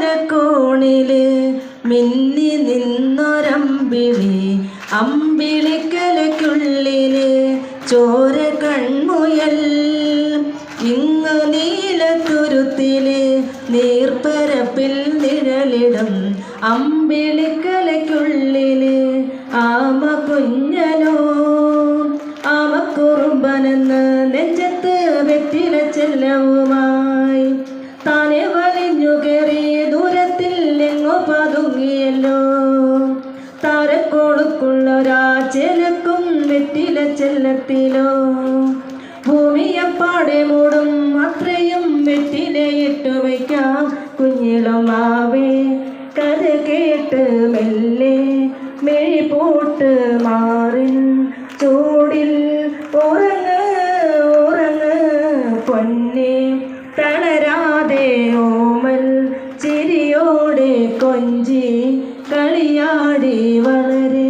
മലക്കോണില് മിന്നി നിന്നൊരമ്പിളി അമ്പിളിക്കലയ്ക്കുള്ളില് ചോര കൺമുയൽ ഇങ്ങ് നീലത്തുരുത്തില് നീർപ്പരപ്പിൽ നിഴലിടും അമ്പിളിക്കലയ്ക്കുള്ളില് ആമ കുഞ്ഞനോ ആമക്കുറുമ്പനെന്ന് നെഞ്ചത്ത് വെറ്റില ചെല്ലവുമായി താനെ വലിഞ്ഞു കയറി ദൂരത്തിൽ എങ്ങോ പതുങ്ങിയല്ലോ താരക്കോളുക്കുള്ളൊരാ ചെലക്കും വെറ്റില ചെല്ലത്തിലോ ഭൂമിയപ്പാടെ മൂടും അത്രയും വെറ്റിലയിട്ടു വയ്ക്കാം കുഞ്ഞിളമാവേ കഥ കേട്ട് മെല്ലെ മെഴി പൂട്ട് മാറിൻ ചൂടിൽ ഉറങ്ങ് ഉറങ്ങ് പൊന്നെ തളരാതെ ഓമൽ ചിരിയോടെ കൊഞ്ചി കളിയാടി വളരെ